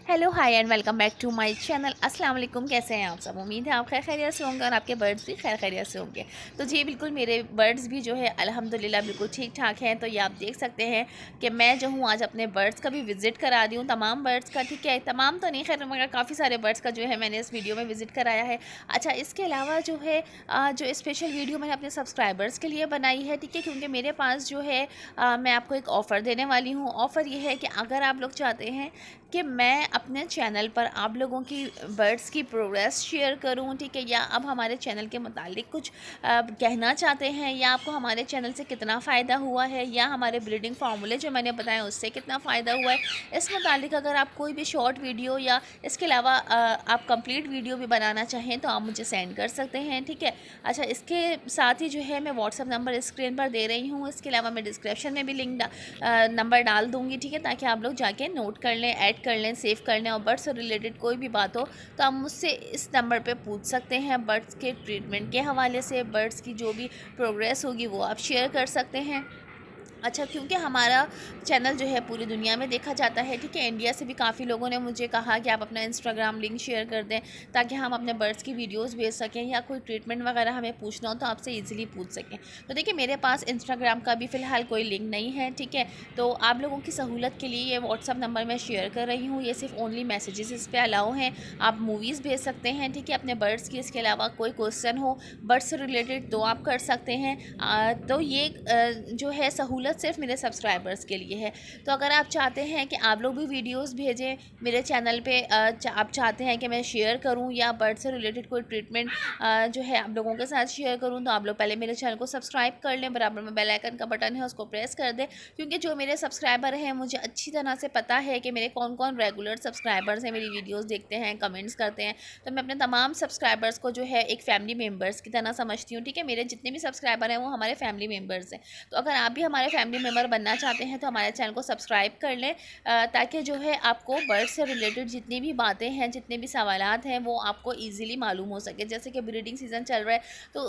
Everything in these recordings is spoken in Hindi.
Hello hi and welcome back to my channel. अस्सलाम वालेकुम। कैसे हैं आप सब? उम्मीद है आप खैर खैरियत से होंगे और आपके बर्ड्स भी खैर खैरियत से होंगे। तो जी बिल्कुल, मेरे बर्ड्स भी जो है अल्हम्दुलिल्लाह बिल्कुल ठीक ठाक हैं। तो ये आप देख सकते हैं कि मैं जो हूँ आज अपने बर्ड्स का भी विज़िट करा रही हूँ, तमाम बर्ड्स का। ठीक है, तमाम तो नहीं खैर, मगर काफ़ी सारे बर्ड्स का जो है मैंने इस वीडियो में विज़िट कराया है। अच्छा, इसके अलावा जो है जो स्पेशल वीडियो मैंने अपने सब्सक्राइबर्स के लिए बनाई है, ठीक है, क्योंकि मेरे पास जो है मैं आपको एक ऑफ़र देने वाली हूँ। ऑफ़र ये है कि अगर आप लोग चाहते हैं कि मैं अपने चैनल पर आप लोगों की बर्ड्स की प्रोग्रेस शेयर करूं, ठीक है, या अब हमारे चैनल के मुतालिक कुछ कहना चाहते हैं, या आपको हमारे चैनल से कितना फ़ायदा हुआ है, या हमारे ब्रीडिंग फार्मूले जो मैंने बताया उससे कितना फ़ायदा हुआ है, इस मुतालिक अगर आप कोई भी शॉर्ट वीडियो या इसके अलावा आप कंप्लीट वीडियो भी बनाना चाहें तो आप मुझे सेंड कर सकते हैं, ठीक है। अच्छा, इसके साथ ही जो है मैं व्हाट्सअप नंबर स्क्रीन पर दे रही हूँ। इसके अलावा मैं डिस्क्रिप्शन में भी नंबर डाल दूँगी, ठीक है, ताकि आप लोग जाके नोट कर लें, ऐड कर लें, सेव कर लें। और बर्ड्स से रिलेटेड कोई भी बात हो तो आप मुझसे इस नंबर पे पूछ सकते हैं। बर्ड्स के ट्रीटमेंट के हवाले से, बर्ड्स की जो भी प्रोग्रेस होगी वो आप शेयर कर सकते हैं। अच्छा, क्योंकि हमारा चैनल जो है पूरी दुनिया में देखा जाता है, ठीक है। इंडिया से भी काफ़ी लोगों ने मुझे कहा कि आप अपना इंस्टाग्राम लिंक शेयर कर दें ताकि हम अपने बर्ड्स की वीडियोस भेज सकें, या कोई ट्रीटमेंट वगैरह हमें पूछना हो तो आपसे इजीली पूछ सकें। तो देखिए, मेरे पास इंस्टाग्राम का भी फ़िलहाल कोई लिंक नहीं है, ठीक है। तो आप लोगों की सहूलत के लिए ये व्हाट्सअप नंबर मैं शेयर कर रही हूँ। ये सिर्फ ओनली मैसेजेस इस पर अलाउ हैं। आप मूवीज़ भेज सकते हैं, ठीक है, अपने बर्ड्स की। इसके अलावा कोई क्वेश्चन हो बर्ड्स से रिलेटेड तो आप कर सकते हैं। तो ये जो है सहूलत सिर्फ मेरे सब्सक्राइबर्स के लिए है। तो अगर आप चाहते हैं कि आप लोग भी वीडियोस भेजें मेरे चैनल पे, आप चाहते हैं कि मैं शेयर करूं या बर्ड से रिलेटेड कोई ट्रीटमेंट जो है आप लोगों के साथ शेयर करूं, तो आप लोग पहले मेरे चैनल को सब्सक्राइब कर लें। बराबर में बेल आइकन का बटन है, उसको प्रेस कर दें, क्योंकि जो मेरे सब्सक्राइबर हैं मुझे अच्छी तरह से पता है कि मेरे कौन कौन रेगुलर सब्सक्राइबर्स हैं, मेरी वीडियोज़ देखते हैं, कमेंट्स करते हैं। तो मैं अपने तमाम सब्सक्राइबर्स को जो है एक फैमिली मेम्बर्स की तरह समझती हूँ, ठीक है। मेरे जितने भी सब्सक्राइबर हैं वो हमारे फैमिली मेम्बर्स हैं। तो अगर आप भी हमारे फैमिली मेम्बर बनना चाहते हैं तो हमारे चैनल को सब्सक्राइब कर लें, ताकि जो है आपको बर्ड से रिलेटेड जितनी भी बातें हैं, जितने भी सवालात हैं, वो आपको ईज़िली मालूम हो सके। जैसे कि ब्रीडिंग सीज़न चल रहा है, तो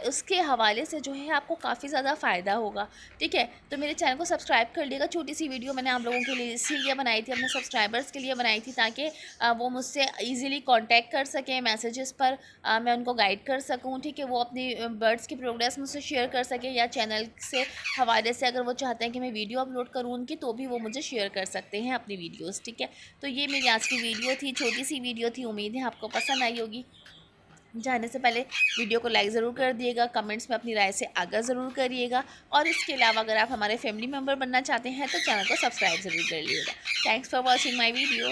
उसके हवाले से जो है आपको काफ़ी ज़्यादा फ़ायदा होगा, ठीक है। तो मेरे चैनल को सब्सक्राइब कर लिएगा। छोटी सी वीडियो मैंने आप लोगों के लिए इसीलिए बनाई थी, अपने सब्सक्राइबर्स के लिए बनाई थी, ताकि वो मुझसे ईज़िली कॉन्टैक्ट कर सकें मैसेजेस पर, मैं उनको गाइड कर सकूँ, ठीक है। वो अपनी बर्ड्स की प्रोग्रेस मुझसे शेयर कर सकें, या चैनल से हवाले से अगर वो चाहते हैं कि मैं वीडियो अपलोड करूँ उनकी, तो भी वो मुझे शेयर कर सकते हैं अपनी वीडियोस, ठीक है। तो ये मेरी आज की वीडियो थी, छोटी सी वीडियो थी। उम्मीद है आपको पसंद आई होगी। जाने से पहले वीडियो को लाइक ज़रूर कर दिएगा, कमेंट्स में अपनी राय से आगाह ज़रूर करिएगा, और इसके अलावा अगर आप हमारे फैमिली मेम्बर बनना चाहते हैं तो चैनल को सब्सक्राइब ज़रूर कर लीजिएगा। Thanks for watching my video.